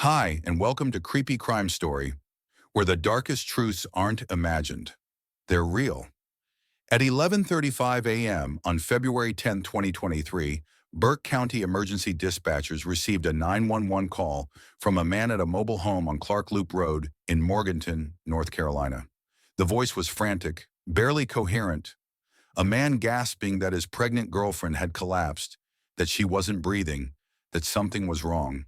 Hi, and welcome to Creepy Crime Story, where the darkest truths aren't imagined. They're real. At 11:35 a.m. on February 10, 2023, Burke County emergency dispatchers received a 911 call from a man at a mobile home on Clark Loop Road in Morganton, North Carolina. The voice was frantic, barely coherent, a man gasping that his pregnant girlfriend had collapsed, that she wasn't breathing, that something was wrong.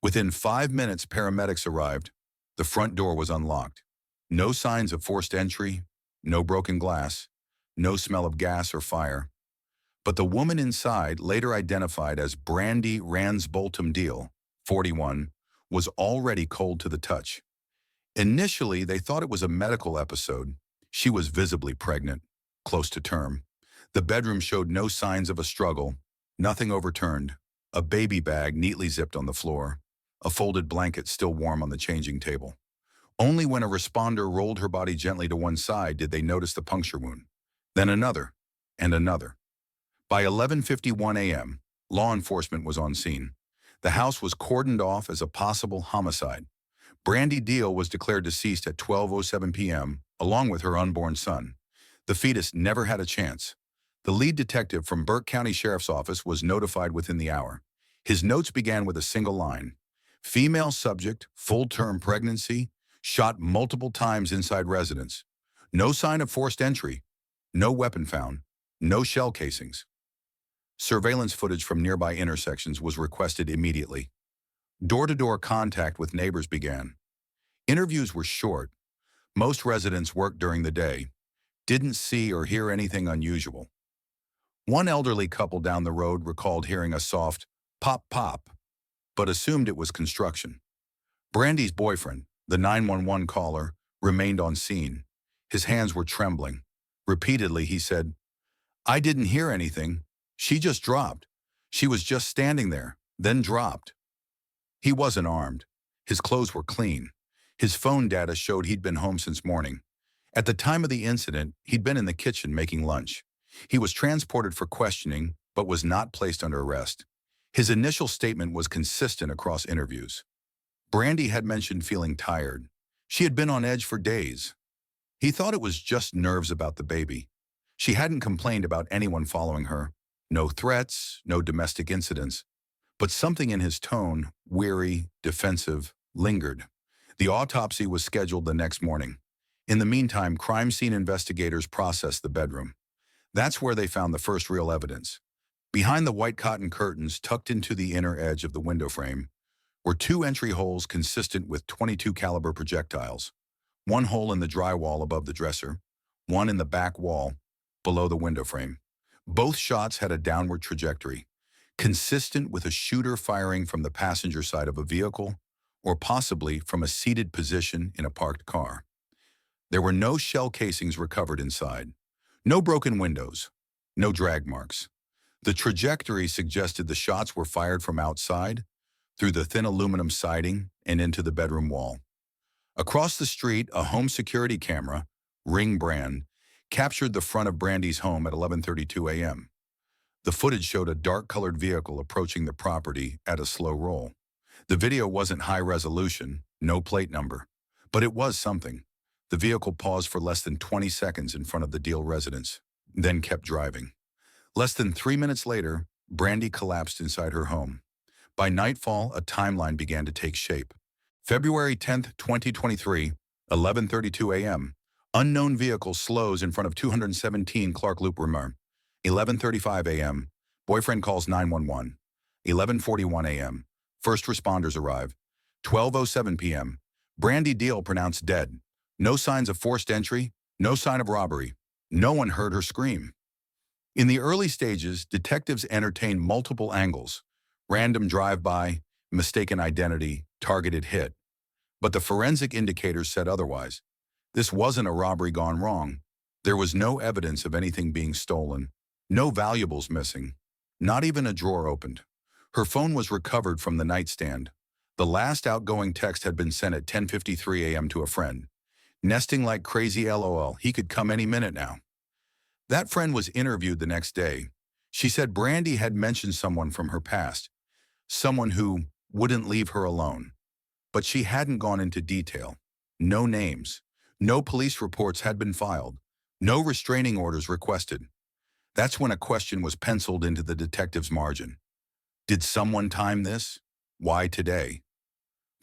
Within 5 minutes, paramedics arrived. The front door was unlocked. No signs of forced entry, no broken glass, no smell of gas or fire. But the woman inside, later identified as Brandy Ransboltum Deal, 41, was already cold to the touch. Initially, they thought it was a medical episode. She was visibly pregnant, close to term. The bedroom showed no signs of a struggle, nothing overturned, a baby bag neatly zipped on the floor, a folded blanket still warm on the changing table. Only when a responder rolled her body gently to one side did they notice the puncture wound. Then another, and another. By 11:51 a.m., law enforcement was on scene. The house was cordoned off as a possible homicide. Brandy Deal was declared deceased at 12:07 p.m., along with her unborn son. The fetus never had a chance. The lead detective from Burke County Sheriff's Office was notified within the hour. His notes began with a single line: female subject, full-term pregnancy, shot multiple times inside residence. No sign of forced entry. No weapon found. No shell casings. Surveillance footage from nearby intersections was requested immediately. Door-to-door contact with neighbors began. Interviews were short. Most residents worked during the day, didn't see or hear anything unusual. One elderly couple down the road recalled hearing a soft pop pop, but assumed it was construction. Brandy's boyfriend, the 911 caller, remained on scene. His hands were trembling. Repeatedly, he said, "I didn't hear anything. She just dropped. She was just standing there, then dropped." He wasn't armed. His clothes were clean. His phone data showed he'd been home since morning. At the time of the incident, he'd been in the kitchen making lunch. He was transported for questioning, but was not placed under arrest. His initial statement was consistent across interviews. Brandy had mentioned feeling tired. She had been on edge for days. He thought it was just nerves about the baby. She hadn't complained about anyone following her. No threats, no domestic incidents. But something in his tone, weary, defensive, lingered. The autopsy was scheduled the next morning. In the meantime, crime scene investigators processed the bedroom. That's where they found the first real evidence. Behind the white cotton curtains tucked into the inner edge of the window frame were two entry holes consistent with .22 caliber projectiles. One hole in the drywall above the dresser, one in the back wall below the window frame. Both shots had a downward trajectory, consistent with a shooter firing from the passenger side of a vehicle or possibly from a seated position in a parked car. There were no shell casings recovered inside, no broken windows, no drag marks. The trajectory suggested the shots were fired from outside, through the thin aluminum siding and into the bedroom wall. Across the street, a home security camera, Ring brand, captured the front of Brandy's home at 11:32 a.m. The footage showed a dark-colored vehicle approaching the property at a slow roll. The video wasn't high resolution, no plate number, but it was something. The vehicle paused for less than 20 seconds in front of the Deal residence, then kept driving. Less than 3 minutes later, Brandy collapsed inside her home. By nightfall, a timeline began to take shape. February 10th, 2023, 11:32 a.m. Unknown vehicle slows in front of 217 Clark Loop Road. 11:35 a.m. Boyfriend calls 911. 11:41 a.m. First responders arrive. 12:07 p.m. Brandy Deal pronounced dead. No signs of forced entry, no sign of robbery. No one heard her scream. In the early stages, detectives entertained multiple angles: random drive-by, mistaken identity, targeted hit. But the forensic indicators said otherwise. This wasn't a robbery gone wrong. There was no evidence of anything being stolen, no valuables missing, not even a drawer opened. Her phone was recovered from the nightstand. The last outgoing text had been sent at 10:53 a.m. to a friend. Nesting like crazy LOL, he could come any minute now. That friend was interviewed the next day. She said Brandy had mentioned someone from her past, someone who wouldn't leave her alone. But she hadn't gone into detail. No names. No police reports had been filed. No restraining orders requested. That's when a question was penciled into the detective's margin. Did someone time this? Why today?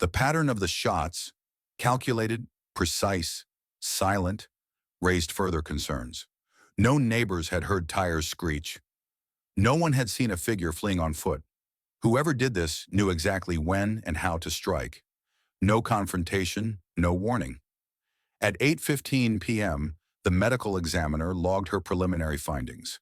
The pattern of the shots, calculated, precise, silent, raised further concerns. No neighbors had heard tires screech. No one had seen a figure fleeing on foot. Whoever did this knew exactly when and how to strike. No confrontation, no warning. At 8:15 p.m., the medical examiner logged her preliminary findings.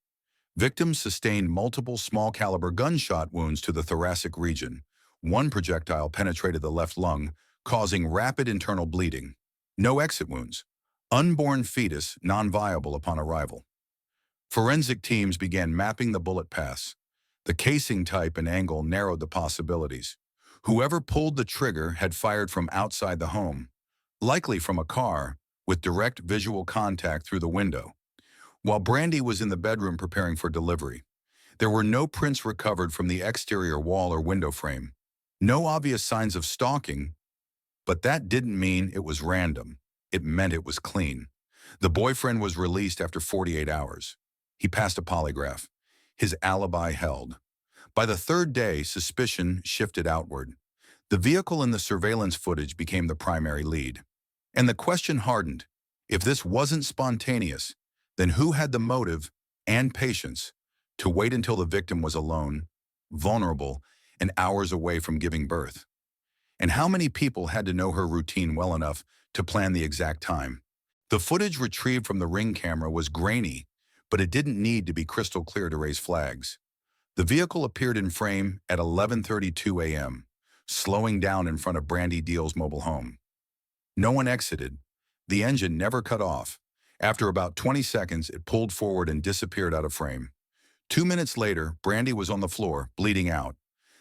Victims sustained multiple small-caliber gunshot wounds to the thoracic region. One projectile penetrated the left lung, causing rapid internal bleeding. No exit wounds. Unborn fetus non-viable upon arrival. Forensic teams began mapping the bullet paths. The casing type and angle narrowed the possibilities. Whoever pulled the trigger had fired from outside the home, likely from a car, with direct visual contact through the window. While Brandy was in the bedroom preparing for delivery, there were no prints recovered from the exterior wall or window frame. No obvious signs of stalking, but that didn't mean it was random. It meant it was clean. The boyfriend was released after 48 hours. He passed a polygraph. His alibi held. By the third day, suspicion shifted outward. The vehicle in the surveillance footage became the primary lead. And the question hardened. If this wasn't spontaneous, then who had the motive and patience to wait until the victim was alone, vulnerable, and hours away from giving birth? And how many people had to know her routine well enough to plan the exact time? The footage retrieved from the Ring camera was grainy, but it didn't need to be crystal clear to raise flags. The vehicle appeared in frame at 11:32 a.m., slowing down in front of Brandy Deal's mobile home. No one exited. The engine never cut off. After about 20 seconds, it pulled forward and disappeared out of frame. 2 minutes later, Brandy was on the floor, bleeding out.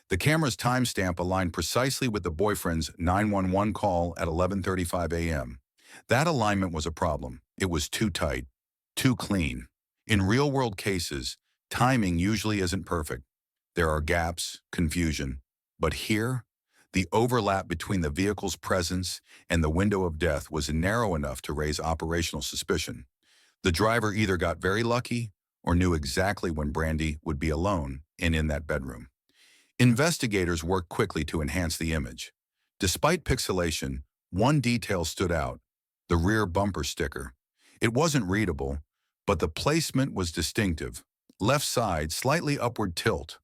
The camera's timestamp aligned precisely with the boyfriend's 911 call at 11:35 a.m. That alignment was a problem. It was too tight, too clean. In real-world cases, timing usually isn't perfect. There are gaps, confusion. But here, the overlap between the vehicle's presence and the window of death was narrow enough to raise operational suspicion. The driver either got very lucky or knew exactly when Brandy would be alone and in that bedroom. Investigators worked quickly to enhance the image. Despite pixelation, one detail stood out: the rear bumper sticker. It wasn't readable, but the placement was distinctive. Left side, slightly upward tilt.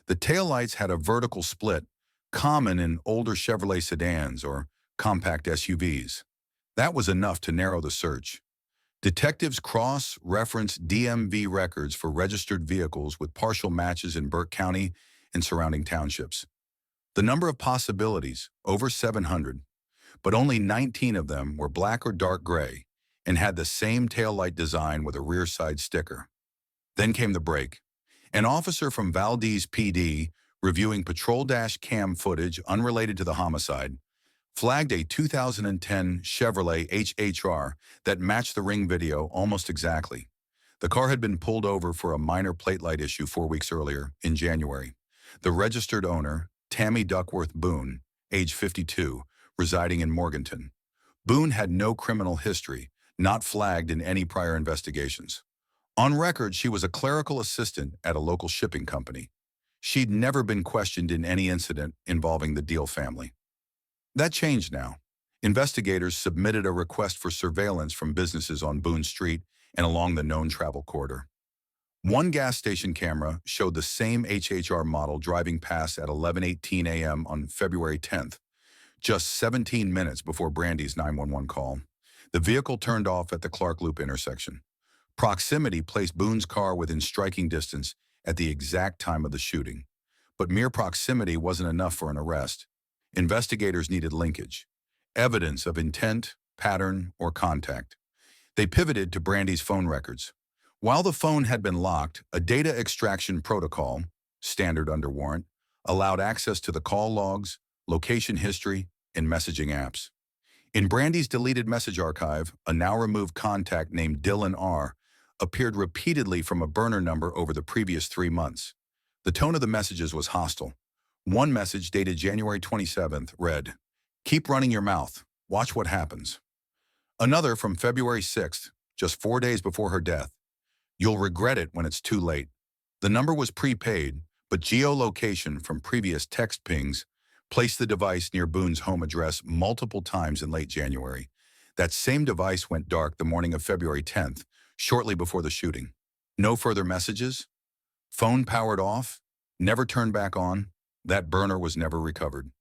The taillights had a vertical split, common in older Chevrolet sedans or compact SUVs. That was enough to narrow the search. Detectives cross-referenced DMV records for registered vehicles with partial matches in Burke County and surrounding townships. The number of possibilities, over 700, but only 19 of them were black or dark gray and had the same taillight design with a rear side sticker. Then came the break. An officer from Valdez PD, reviewing patrol dash cam footage unrelated to the homicide, flagged a 2010 Chevrolet HHR that matched the Ring video almost exactly. The car had been pulled over for a minor plate light issue 4 weeks earlier, in January. The registered owner, Tammy Duckworth Boone, age 52, residing in Morganton. Boone had no criminal history, not flagged in any prior investigations. On record, she was a clerical assistant at a local shipping company. She'd never been questioned in any incident involving the Deal family. That changed now. Investigators submitted a request for surveillance from businesses on Boone Street and along the known travel corridor. One gas station camera showed the same HHR model driving past at 11:18 a.m. on February 10th, just 17 minutes before Brandy's 911 call. The vehicle turned off at the Clark Loop intersection. Proximity placed Boone's car within striking distance at the exact time of the shooting. But mere proximity wasn't enough for an arrest. Investigators needed linkage, evidence of intent, pattern, or contact. They pivoted to Brandy's phone records. While the phone had been locked, a data extraction protocol, standard under warrant, allowed access to the call logs, location history, and messaging apps. In Brandy's deleted message archive, a now-removed contact named Dylan R. appeared repeatedly from a burner number over the previous 3 months. The tone of the messages was hostile. One message dated January 27th read, Keep running your mouth. Watch what happens. Another from February 6th, just 4 days before her death. You'll regret it when it's too late. The number was prepaid, but geolocation from previous text pings placed the device near Boone's home address multiple times in late January. That same device went dark the morning of February 10th, shortly before the shooting. No further messages? Phone powered off? Never turned back on? That burner was never recovered.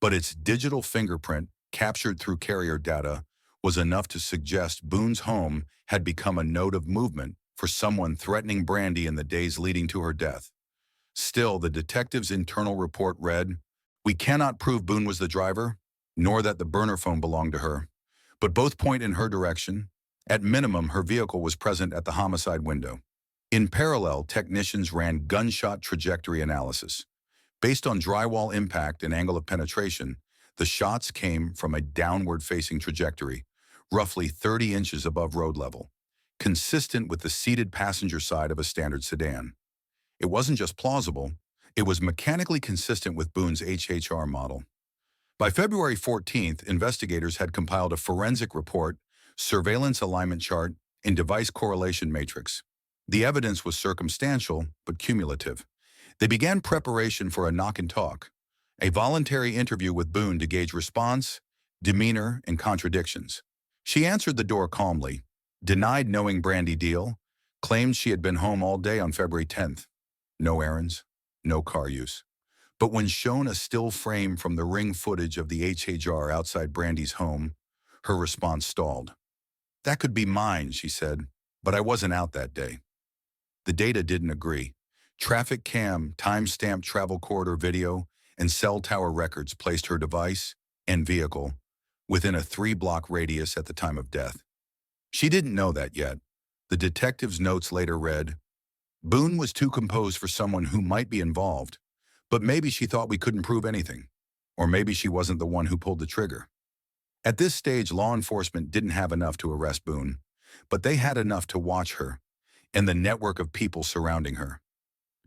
But its digital fingerprint, captured through carrier data, was enough to suggest Boone's home had become a node of movement for someone threatening Brandy in the days leading to her death. Still, the detective's internal report read, "We cannot prove Boone was the driver, nor that the burner phone belonged to her, but both point in her direction. At minimum, her vehicle was present at the homicide window." In parallel, technicians ran gunshot trajectory analysis. Based on drywall impact and angle of penetration, the shots came from a downward-facing trajectory, roughly 30 inches above road level, consistent with the seated passenger side of a standard sedan. It wasn't just plausible, it was mechanically consistent with Boone's HHR model. By February 14th, investigators had compiled a forensic report, surveillance alignment chart, and device correlation matrix. The evidence was circumstantial, but cumulative. They began preparation for a knock and talk, a voluntary interview with Boone to gauge response, demeanor, and contradictions. She answered the door calmly, denied knowing Brandy Deal, claimed she had been home all day on February 10th. No errands, no car use. But when shown a still frame from the ring footage of the HHR outside Brandy's home, her response stalled. "That could be mine," she said, "but I wasn't out that day." The data didn't agree. Traffic cam, time-stamped travel corridor video, and cell tower records placed her device and vehicle within a 3-block radius at the time of death. She didn't know that yet. The detective's notes later read, "Boone was too composed for someone who might be involved, but maybe she thought we couldn't prove anything. Or maybe she wasn't the one who pulled the trigger." At this stage, law enforcement didn't have enough to arrest Boone, but they had enough to watch her and the network of people surrounding her.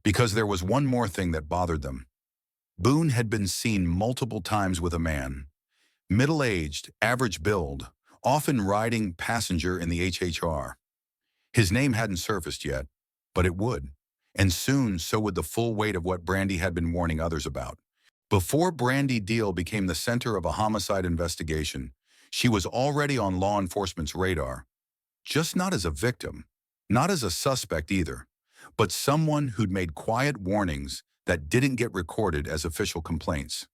Because there was one more thing that bothered them. Boone had been seen multiple times with a man, middle-aged, average build, often riding passenger in the HHR. His name hadn't surfaced yet, but it would. And soon, so would the full weight of what Brandy had been warning others about. Before Brandy Deal became the center of a homicide investigation, she was already on law enforcement's radar. Just not as a victim, not as a suspect either, but someone who'd made quiet warnings that didn't get recorded as official complaints.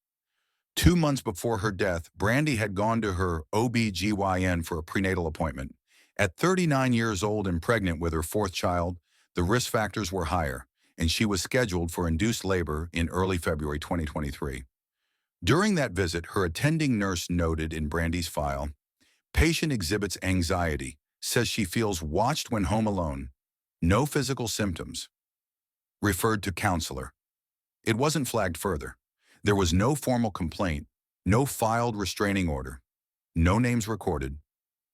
2 months before her death, Brandy had gone to her OB/GYN for a prenatal appointment. At 39 years old and pregnant with her 4th child, the risk factors were higher, and she was scheduled for induced labor in early February 2023. During that visit, her attending nurse noted in Brandy's file, "Patient exhibits anxiety, says she feels watched when home alone. No physical symptoms." Referred to counselor. It wasn't flagged further. There was no formal complaint, no filed restraining order, no names recorded,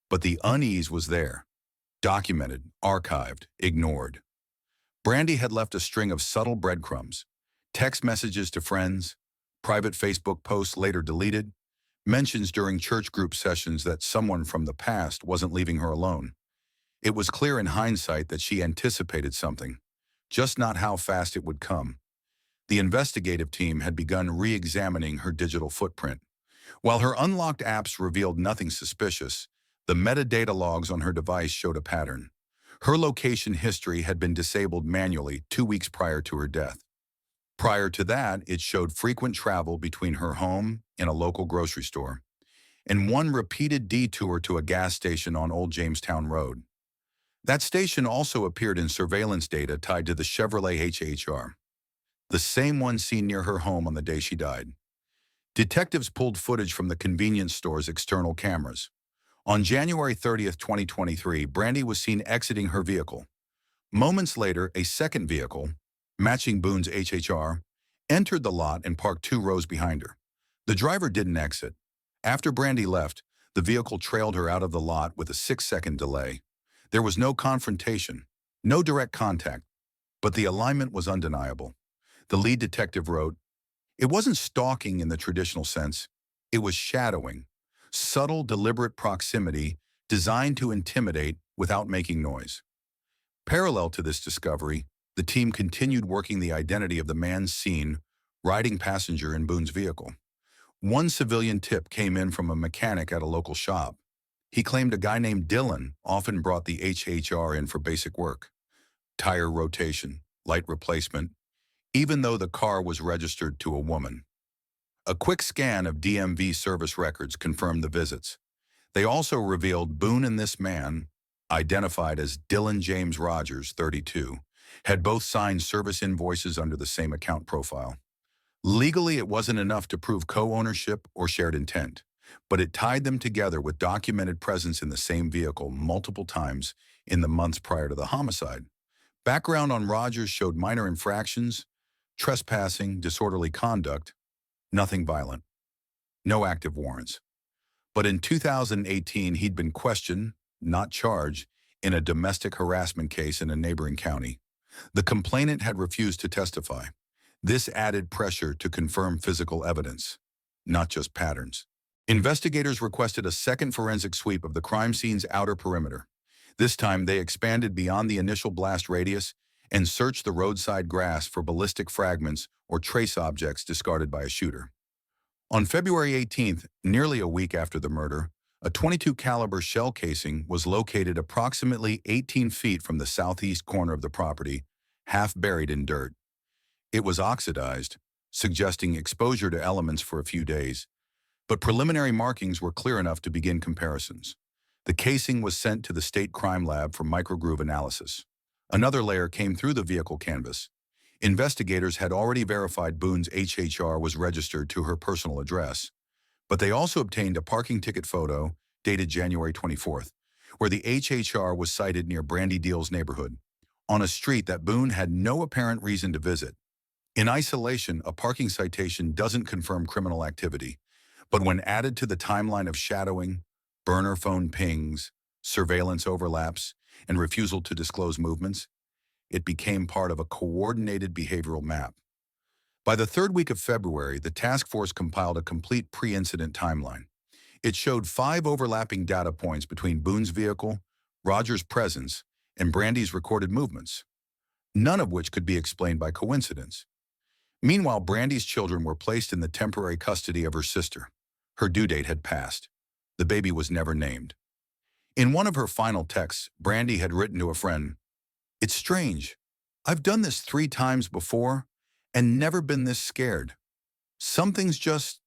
but the unease was there. Documented, archived, ignored. Brandy had left a string of subtle breadcrumbs, text messages to friends, private Facebook posts later deleted, mentions during church group sessions that someone from the past wasn't leaving her alone. It was clear in hindsight that she anticipated something, just not how fast it would come. The investigative team had begun re-examining her digital footprint. While her unlocked apps revealed nothing suspicious, the metadata logs on her device showed a pattern. Her location history had been disabled manually 2 weeks prior to her death. Prior to that, it showed frequent travel between her home and a local grocery store, and one repeated detour to a gas station on Old Jamestown Road. That station also appeared in surveillance data tied to the Chevrolet HHR, the same one seen near her home on the day she died. Detectives pulled footage from the convenience store's external cameras. On January 30th, 2023, Brandy was seen exiting her vehicle. Moments later, a second vehicle, matching Boone's HHR, entered the lot and parked 2 rows behind her. The driver didn't exit. After Brandy left, the vehicle trailed her out of the lot with a 6-second delay. There was no confrontation, no direct contact, but the alignment was undeniable. The lead detective wrote, "It wasn't stalking in the traditional sense. It was shadowing, subtle, deliberate proximity designed to intimidate without making noise. Parallel to this discovery, the team continued working the identity of the man seen riding passenger in Boone's vehicle. One civilian tip came in from a mechanic at a local shop. He claimed a guy named Dylan often brought the HHR in for basic work, tire rotation, light replacement, even though the car was registered to a woman. A quick scan of DMV service records confirmed the visits. They also revealed Boone and this man, identified as Dylan James Rogers, 32, had both signed service invoices under the same account profile. Legally, it wasn't enough to prove co-ownership or shared intent, but it tied them together with documented presence in the same vehicle multiple times in the months prior to the homicide. Background on Rogers showed minor infractions, trespassing, disorderly conduct, nothing violent, no active warrants. But in 2018, he'd been questioned, not charged, in a domestic harassment case in a neighboring county. The complainant had refused to testify. This added pressure to confirm physical evidence, not just patterns. Investigators requested a second forensic sweep of the crime scene's outer perimeter. This time, they expanded beyond the initial blast radius and searched the roadside grass for ballistic fragments or trace objects discarded by a shooter. On February 18th, nearly a week after the murder, a .22 caliber shell casing was located approximately 18 feet from the southeast corner of the property, half buried in dirt. It was oxidized, suggesting exposure to elements for a few days, but preliminary markings were clear enough to begin comparisons. The casing was sent to the state crime lab for microgroove analysis. Another layer came through the vehicle canvas. Investigators had already verified Boone's HHR was registered to her personal address, but they also obtained a parking ticket photo dated January 24th, where the HHR was sighted near Brandy Deal's neighborhood, on a street that Boone had no apparent reason to visit. In isolation, a parking citation doesn't confirm criminal activity, but when added to the timeline of shadowing, burner phone pings, surveillance overlaps, and refusal to disclose movements, it became part of a coordinated behavioral map. By the third week of February, the task force compiled a complete pre-incident timeline. It showed 5 overlapping data points between Boone's vehicle, Rogers' presence, and Brandy's recorded movements, none of which could be explained by coincidence. Meanwhile, Brandy's children were placed in the temporary custody of her sister. Her due date had passed. The baby was never named. In one of her final texts, Brandy had written to a friend, "It's strange. I've done this 3 times before and never been this scared. Something's just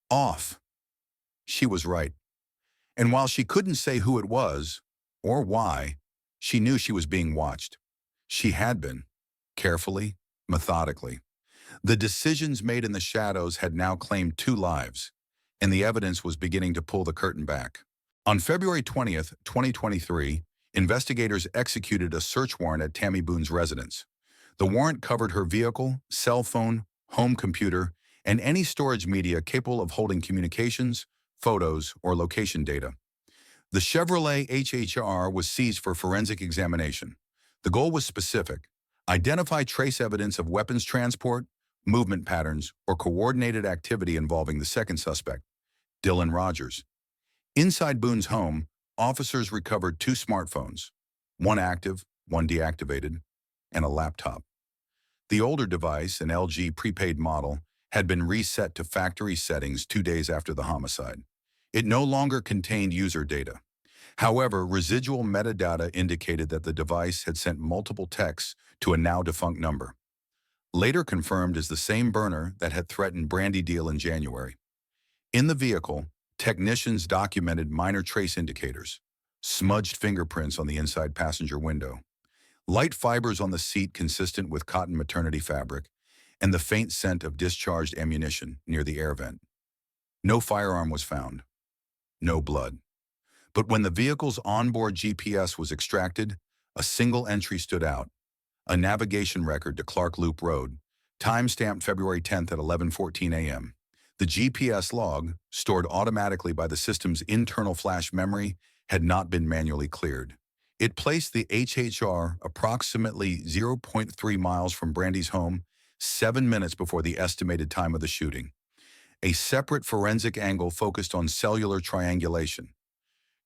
off." She was right. And while she couldn't say who it was or why, she knew she was being watched. She had been, carefully, methodically. The decisions made in the shadows had now claimed 2 lives, and the evidence was beginning to pull the curtain back. On February 20th, 2023, investigators executed a search warrant at Tammy Boone's residence. The warrant covered her vehicle, cell phone, home computer, and any storage media capable of holding communications, photos, or location data. The Chevrolet HHR was seized for forensic examination. The goal was specific: identify trace evidence of weapons transport, movement patterns, or coordinated activity involving the second suspect, Dylan Rogers. Inside Boone's home, officers recovered 2 smartphones, one active, one deactivated, and a laptop. The older device, an LG prepaid model, had been reset to factory settings 2 days after the homicide. It no longer contained user data. However, residual metadata indicated that the device had sent multiple texts to a now-defunct number, later confirmed as the same burner that had threatened Brandy Deal in January. In the vehicle, technicians documented minor trace indicators: smudged fingerprints on the inside passenger window, light fibers on the seat consistent with cotton maternity fabric, and the faint scent of discharged ammunition near the air vent. No firearm was found. No blood. But when the vehicle's onboard GPS was extracted, a single entry stood out: a navigation record to Clark Loop Road, time-stamped February 10th at 11:14 a.m. The GPS log, stored automatically by the system's internal flash memory, had not been manually cleared. It placed the HHR approximately 0.3 miles from Brandy's home, 7 minutes before the estimated time of the shooting. A separate forensic angle focused on cellular triangulation.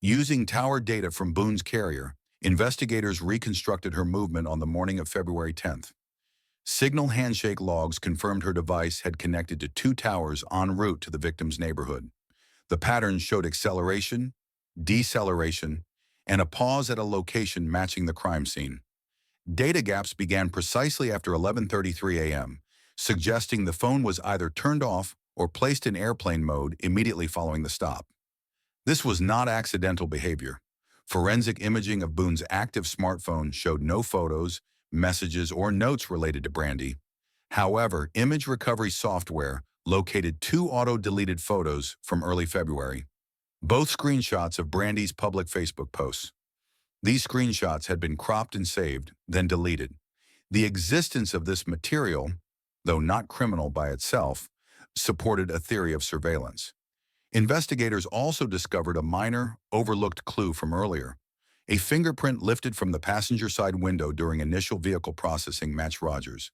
Using tower data from Boone's carrier, investigators reconstructed her movement on the morning of February 10th. Signal handshake logs confirmed her device had connected to two towers en route to the victim's neighborhood. The patterns showed acceleration, deceleration, and a pause at a location matching the crime scene. Data gaps began precisely after 11:33 a.m., suggesting the phone was either turned off or placed in airplane mode immediately following the stop. This was not accidental behavior. Forensic imaging of Boone's active smartphone showed no photos, messages, or notes related to Brandy. However, image recovery software located two auto-deleted photos from early February, both screenshots of Brandy's public Facebook posts. These screenshots had been cropped and saved, then deleted. The existence of this material, though not criminal by itself, supported a theory of surveillance. Investigators also discovered a minor, overlooked clue from earlier. A fingerprint lifted from the passenger side window during initial vehicle processing matched Rogers.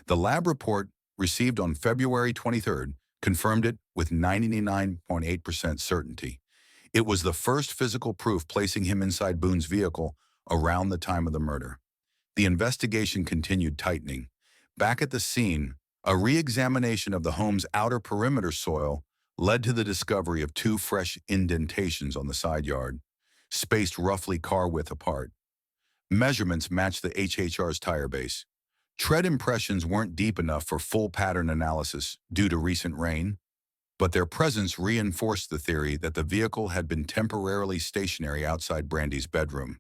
The lab report, received on February 23rd, confirmed it with 99.8% certainty. It was the first physical proof placing him inside Boone's vehicle around the time of the murder. The investigation continued tightening. Back at the scene, a re-examination of the home's outer perimeter soil led to the discovery of two fresh indentations on the side yard, spaced roughly car width apart. Measurements matched the HHR's tire base. Tread impressions weren't deep enough for full pattern analysis due to recent rain, but their presence reinforced the theory that the vehicle had been temporarily stationary outside Brandy's bedroom,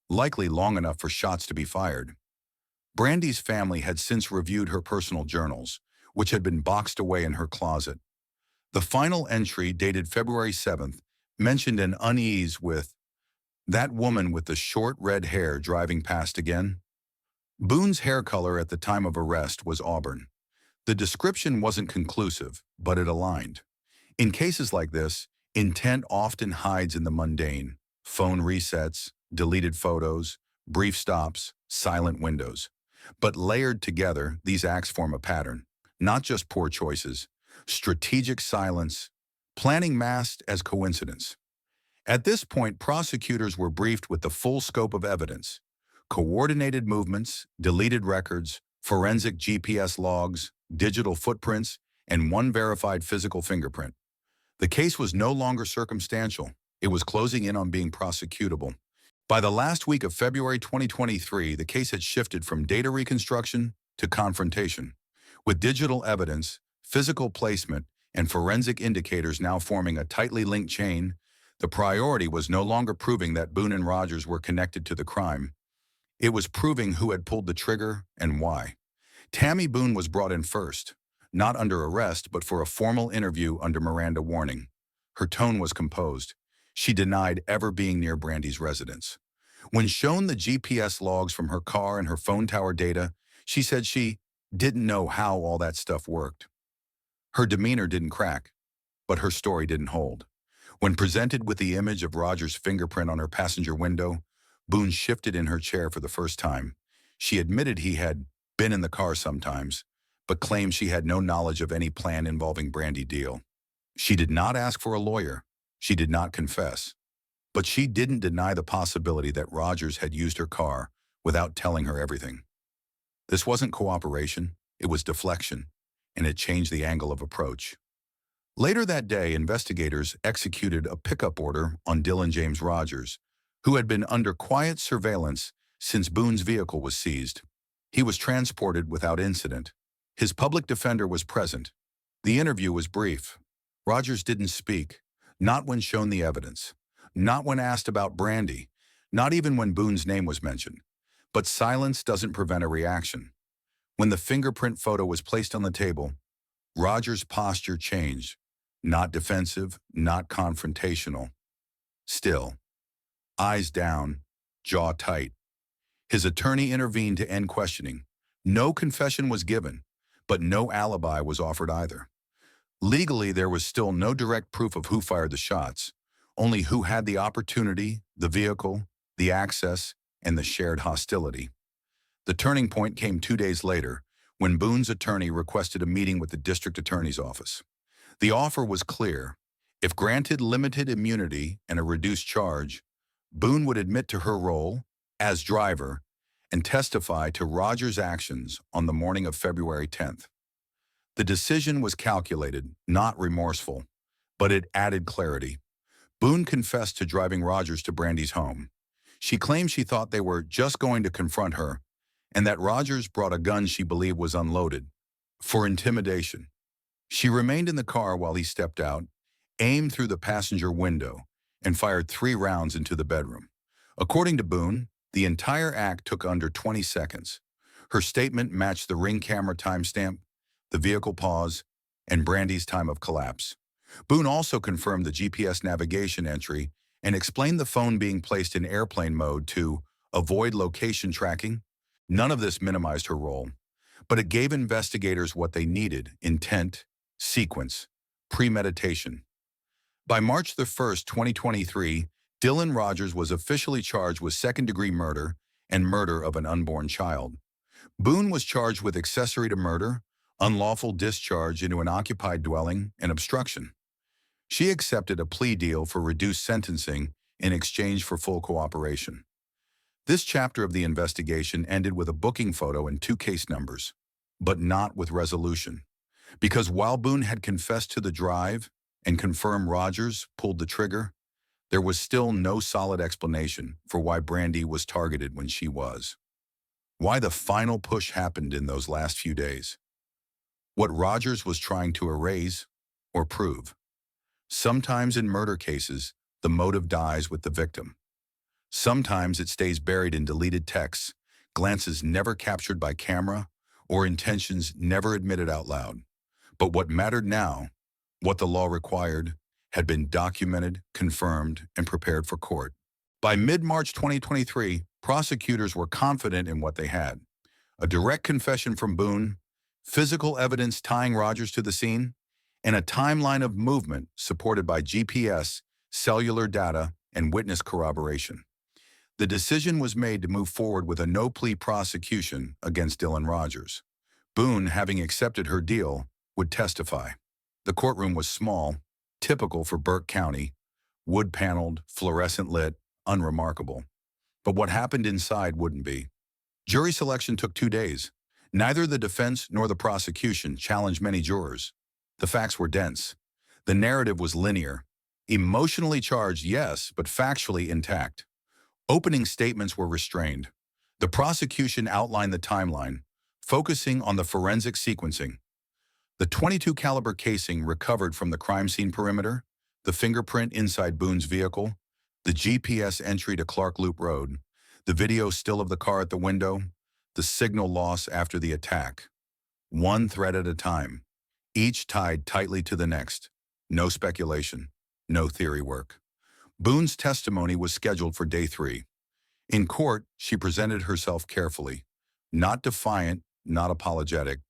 likely long enough for shots to be fired. Brandy's family had since reviewed her personal journals, which had been boxed away in her closet. The final entry, dated February 7th, mentioned an unease with "that woman with the short red hair driving past again." Boone's hair color at the time of arrest was auburn. The description wasn't conclusive, but it aligned. In cases like this, intent often hides in the mundane: phone resets, deleted photos, brief stops, silent windows. But layered together, these acts form a pattern, not just poor choices, strategic silence, planning masked as coincidence. At this point, prosecutors were briefed with the full scope of evidence: coordinated movements, deleted records, forensic GPS logs, digital footprints, and one verified physical fingerprint. The case was no longer circumstantial. It was closing in on being prosecutable. By the last week of February 2023, the case had shifted from data reconstruction to confrontation. With digital evidence, physical placement, and forensic indicators now forming a tightly linked chain, the priority was no longer proving that Boone and Rogers were connected to the crime. It was proving who had pulled the trigger and why. Tammy Boone was brought in first, not under arrest, but for a formal interview under Miranda warning. Her tone was composed. She denied ever being near Brandy's residence. When shown the GPS logs from her car and her phone tower data, she said she didn't know how all that stuff worked. Her demeanor didn't crack, but her story didn't hold. When presented with the image of Rogers' fingerprint on her passenger window, Boone shifted in her chair for the first time. She admitted he had been in the car sometimes, but claimed she had no knowledge of any plan involving Brandy Deal. She did not ask for a lawyer. She did not confess. But she didn't deny the possibility that Rogers had used her car without telling her everything. This wasn't cooperation, it was deflection, and it changed the angle of approach. Later that day, investigators executed a pickup order on Dylan James Rogers, who had been under quiet surveillance since Boone's vehicle was seized. He was transported without incident. His public defender was present. The interview was brief. Rogers didn't speak, not when shown the evidence, not when asked about Brandy, not even when Boone's name was mentioned. But silence doesn't prevent a reaction. When the fingerprint photo was placed on the table, Rogers' posture changed, not defensive, not confrontational. Still, eyes down, jaw tight. His attorney intervened to end questioning. No confession was given, but no alibi was offered either. Legally, there was still no direct proof of who fired the shots, only who had the opportunity, the vehicle, the access, and the shared hostility. The turning point came 2 days later, when Boone's attorney requested a meeting with the district attorney's office. The offer was clear. If granted limited immunity and a reduced charge, Boone would admit to her role as driver and testify to Rogers' actions on the morning of February 10th. The decision was calculated, not remorseful, but it added clarity. Boone confessed to driving Rogers to Brandy's home. She claimed she thought they were just going to confront her and that Rogers brought a gun she believed was unloaded for intimidation. She remained in the car while he stepped out, aimed through the passenger window, and fired 3 rounds into the bedroom. According to Boone, the entire act took under 20 seconds. Her statement matched the Ring camera timestamp, the vehicle pause, and Brandy's time of collapse. Boone also confirmed the GPS navigation entry and explained the phone being placed in airplane mode to avoid location tracking. None of this minimized her role, but it gave investigators what they needed: intent, sequence, premeditation. By March 1st, 2023, Dylan Rogers was officially charged with second-degree murder and murder of an unborn child. Boone was charged with accessory to murder, unlawful discharge into an occupied dwelling, and obstruction. She accepted a plea deal for reduced sentencing in exchange for full cooperation. This chapter of the investigation ended with a booking photo and 2 case numbers, but not with resolution. Because while Boone had confessed to the drive and confirmed Rogers pulled the trigger, there was still no solid explanation for why Brandy was targeted when she was. Why the final push happened in those last few days. What Rogers was trying to erase or prove. Sometimes in murder cases, the motive dies with the victim. Sometimes it stays buried in deleted texts, glances never captured by camera, or intentions never admitted out loud. But what mattered now, what the law required, had been documented, confirmed, and prepared for court. By mid-March 2023, prosecutors were confident in what they had. A direct confession from Boone, physical evidence tying Rogers to the scene, and a timeline of movement supported by GPS, cellular data, and witness corroboration. The decision was made to move forward with a no-plea prosecution against Dylan Rogers. Boone, having accepted her deal, would testify. The courtroom was small, typical for Burke County, wood-paneled, fluorescent-lit, unremarkable. But what happened inside wouldn't be. Jury selection took 2 days. Neither the defense nor the prosecution challenged many jurors. The facts were dense. The narrative was linear. Emotionally charged, yes, but factually intact. Opening statements were restrained. The prosecution outlined the timeline, focusing on the forensic sequencing. The .22 caliber casing recovered from the crime scene perimeter, the fingerprint inside Boone's vehicle, the GPS entry to Clark Loop Road, the video still of the car at the window, the signal loss after the attack. One thread at a time, each tied tightly to the next. No speculation, no theory work. Boone's testimony was scheduled for day 3. In court, she presented herself carefully, not defiant, not apologetic,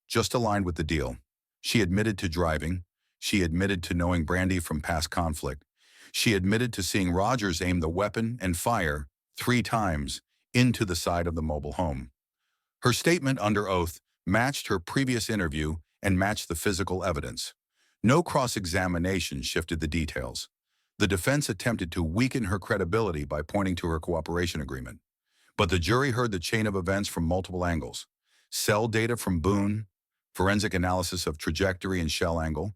just aligned with the deal. She admitted to driving. She admitted to knowing Brandy from past conflict. She admitted to seeing Rogers aim the weapon and fire 3 times into the side of the mobile home. Her statement under oath matched her previous interview and matched the physical evidence. No cross-examination shifted the details. The defense attempted to weaken her credibility by pointing to her cooperation agreement. But the jury heard the chain of events from multiple angles. Cell data from Boone, forensic analysis of trajectory and shell angle,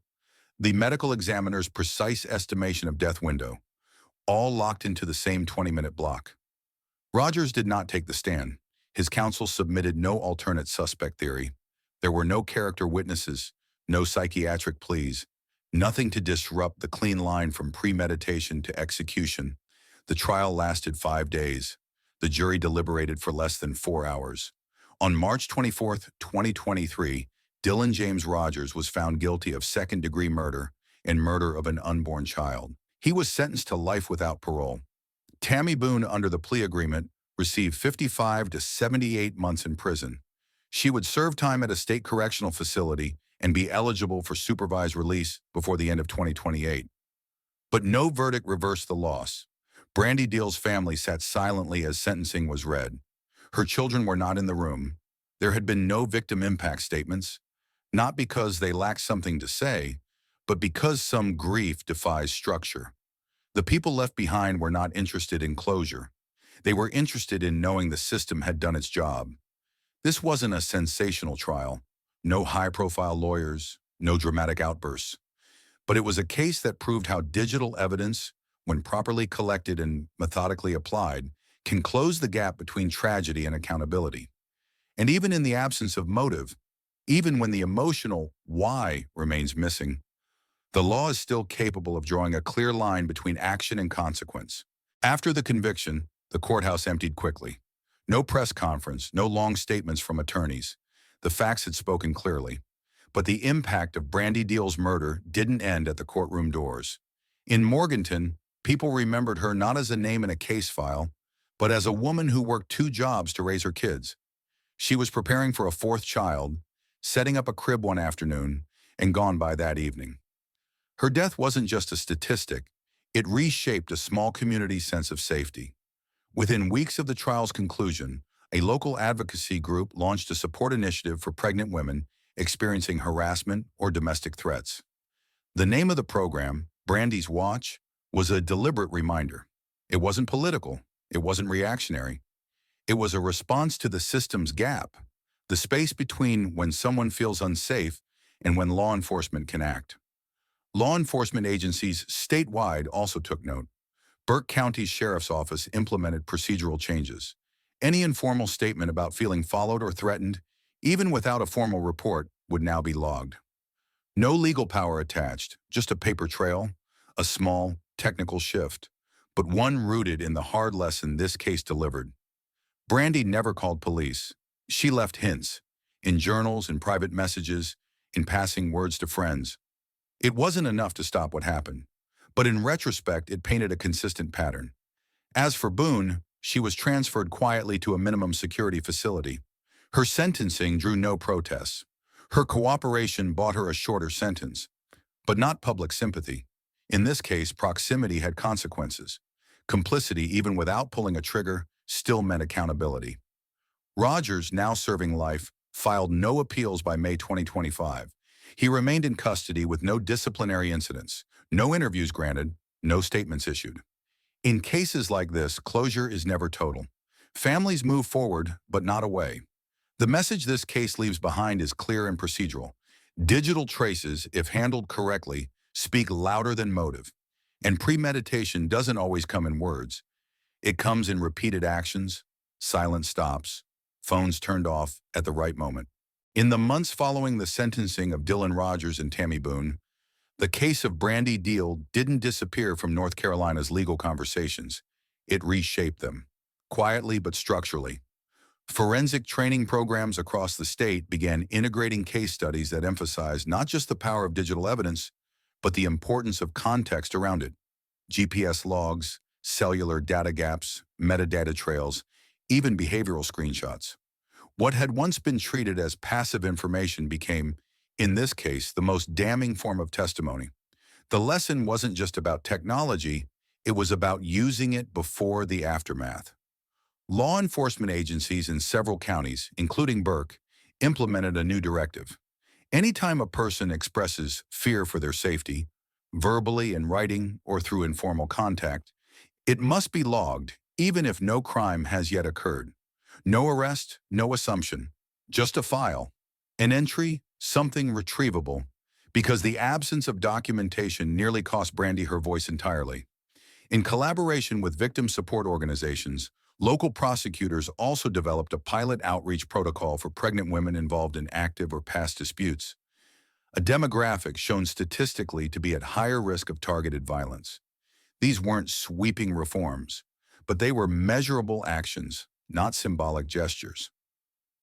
the medical examiner's precise estimation of death window, all locked into the same 20-minute block. Rogers did not take the stand. His counsel submitted no alternate suspect theory. There were no character witnesses, no psychiatric pleas, nothing to disrupt the clean line from premeditation to execution. The trial lasted 5 days. The jury deliberated for less than 4 hours. On March 24, 2023, Dylan James Rogers was found guilty of second-degree murder and murder of an unborn child. He was sentenced to life without parole. Tammy Boone, under the plea agreement, received 55 to 78 months in prison. She would serve time at a state correctional facility and be eligible for supervised release before the end of 2028. But no verdict reversed the loss. Brandy Deal's family sat silently as sentencing was read. Her children were not in the room. There had been no victim impact statements, not because they lacked something to say, but because some grief defies structure. The people left behind were not interested in closure. They were interested in knowing the system had done its job. This wasn't a sensational trial. No high-profile lawyers, no dramatic outbursts. But it was a case that proved how digital evidence, when properly collected and methodically applied, can close the gap between tragedy and accountability. And even in the absence of motive, even when the emotional why remains missing, the law is still capable of drawing a clear line between action and consequence. After the conviction, the courthouse emptied quickly. No press conference, no long statements from attorneys. The facts had spoken clearly. But the impact of Brandy Deal's murder didn't end at the courtroom doors. In Morganton, people remembered her not as a name in a case file, but as a woman who worked 2 jobs to raise her kids. She was preparing for a 4th child, setting up a crib one afternoon, and gone by that evening. Her death wasn't just a statistic. It reshaped a small community's sense of safety. Within weeks of the trial's conclusion, a local advocacy group launched a support initiative for pregnant women experiencing harassment or domestic threats. The name of the program, Brandy's Watch, was a deliberate reminder. It wasn't political. It wasn't reactionary. It was a response to the system's gap, the space between when someone feels unsafe and when law enforcement can act. Law enforcement agencies statewide also took note. Burke County's Sheriff's Office implemented procedural changes. Any informal statement about feeling followed or threatened, even without a formal report, would now be logged. No legal power attached, just a paper trail, a small, technical shift, but one rooted in the hard lesson this case delivered. Brandy never called police. She left hints, in journals and private messages, in passing words to friends. It wasn't enough to stop what happened, but in retrospect, it painted a consistent pattern. As for Boone, she was transferred quietly to a minimum security facility. Her sentencing drew no protests. Her cooperation bought her a shorter sentence, but not public sympathy. In this case, proximity had consequences. Complicity, even without pulling a trigger, still meant accountability. Rogers, now serving life, filed no appeals by May 2025. He remained in custody with no disciplinary incidents, no interviews granted, no statements issued. In cases like this, closure is never total. Families move forward, but not away. The message this case leaves behind is clear and procedural. Digital traces, if handled correctly, speak louder than motive. And premeditation doesn't always come in words. It comes in repeated actions, silent stops, phones turned off at the right moment. In the months following the sentencing of Dylan Rogers and Tammy Boone, the case of Brandy Deal didn't disappear from North Carolina's legal conversations. It reshaped them, quietly but structurally. Forensic training programs across the state began integrating case studies that emphasized not just the power of digital evidence, but the importance of context around it. GPS logs, cellular data gaps, metadata trails, even behavioral screenshots. What had once been treated as passive information became, in this case, the most damning form of testimony. The lesson wasn't just about technology, it was about using it before the aftermath. Law enforcement agencies in several counties, including Burke, implemented a new directive. Anytime a person expresses fear for their safety, verbally, in writing, or through informal contact, it must be logged, even if no crime has yet occurred. No arrest, no assumption, just a file, an entry, something retrievable, because the absence of documentation nearly cost Brandy her voice entirely. In collaboration with victim support organizations, local prosecutors also developed a pilot outreach protocol for pregnant women involved in active or past disputes, a demographic shown statistically to be at higher risk of targeted violence. These weren't sweeping reforms, but they were measurable actions, not symbolic gestures.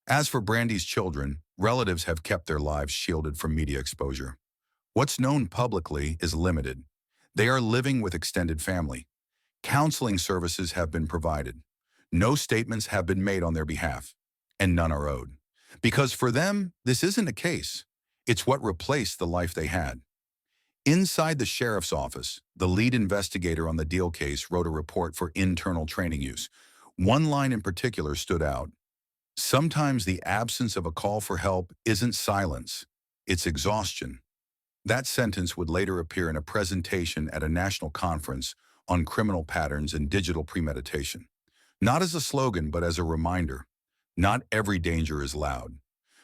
As for Brandy's children, relatives have kept their lives shielded from media exposure. What's known publicly is limited. They are living with extended family. Counseling services have been provided. No statements have been made on their behalf, and none are owed. Because for them, this isn't a case. It's what replaced the life they had. Inside the sheriff's office, the lead investigator on the Deal case wrote a report for internal training use. One line in particular stood out. Sometimes the absence of a call for help isn't silence, it's exhaustion. That sentence would later appear in a presentation at a national conference on criminal patterns and digital premeditation. Not as a slogan, but as a reminder. Not every danger is loud.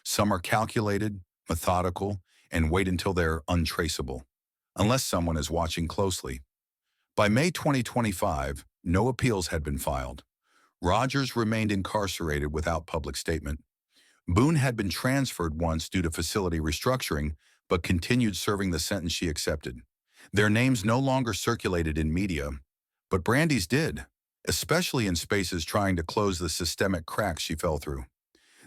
Some are calculated, methodical, and wait until they're untraceable, unless someone is watching closely. By May 2025, no appeals had been filed. Rogers remained incarcerated without public statement. Boone had been transferred once due to facility restructuring, but continued serving the sentence she accepted. Their names no longer circulated in media, but Brandy's did, especially in spaces trying to close the systemic cracks she fell through.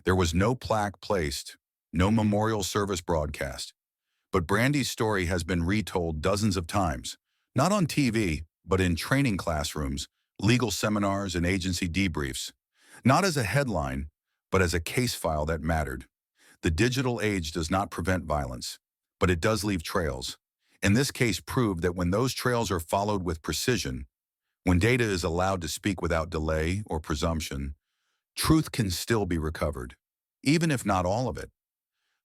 There was no plaque placed, no memorial service broadcast. But Brandy's story has been retold dozens of times, not on TV, but in training classrooms, legal seminars, and agency debriefs. Not as a headline, but as a case file that mattered. The digital age does not prevent violence, but it does leave trails. And this case proved that when those trails are followed with precision, when data is allowed to speak without delay or presumption, truth can still be recovered, even if not all of it.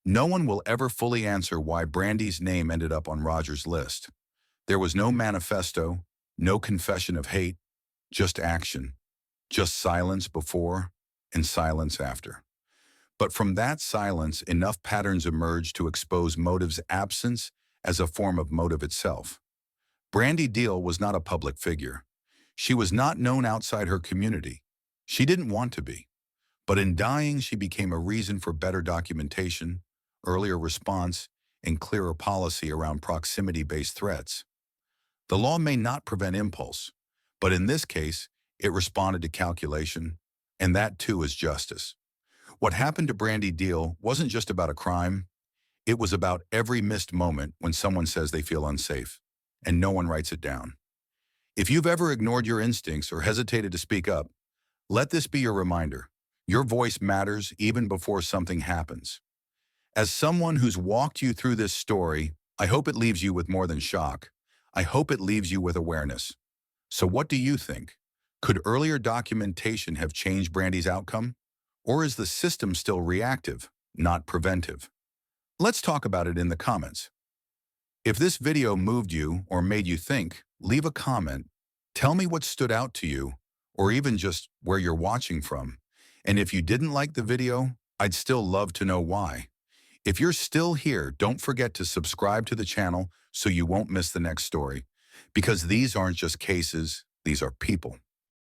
No one will ever fully answer why Brandy's name ended up on Rogers' list. There was no manifesto, no confession of hate, just action, just silence before and silence after. But from that silence, enough patterns emerged to expose motive's absence as a form of motive itself. Brandy Deal was not a public figure. She was not known outside her community. She didn't want to be. But in dying, she became a reason for better documentation, earlier response, and clearer policy around proximity-based threats. The law may not prevent impulse, but in this case, it responded to calculation, and that too is justice. What happened to Brandy Deal wasn't just about a crime, it was about every missed moment when someone says they feel unsafe, and no one writes it down. If you've ever ignored your instincts or hesitated to speak up, let this be your reminder. Your voice matters even before something happens. As someone who's walked you through this story, I hope it leaves you with more than shock. I hope it leaves you with awareness. So what do you think? Could earlier documentation have changed Brandy's outcome? Or is the system still reactive, not preventive? Let's talk about it in the comments. If this video moved you or made you think, leave a comment. Tell me what stood out to you, or even just where you're watching from. And if you didn't like the video, I'd still love to know why. If you're still here, don't forget to subscribe to the channel so you won't miss the next story. Because these aren't just cases, these are people.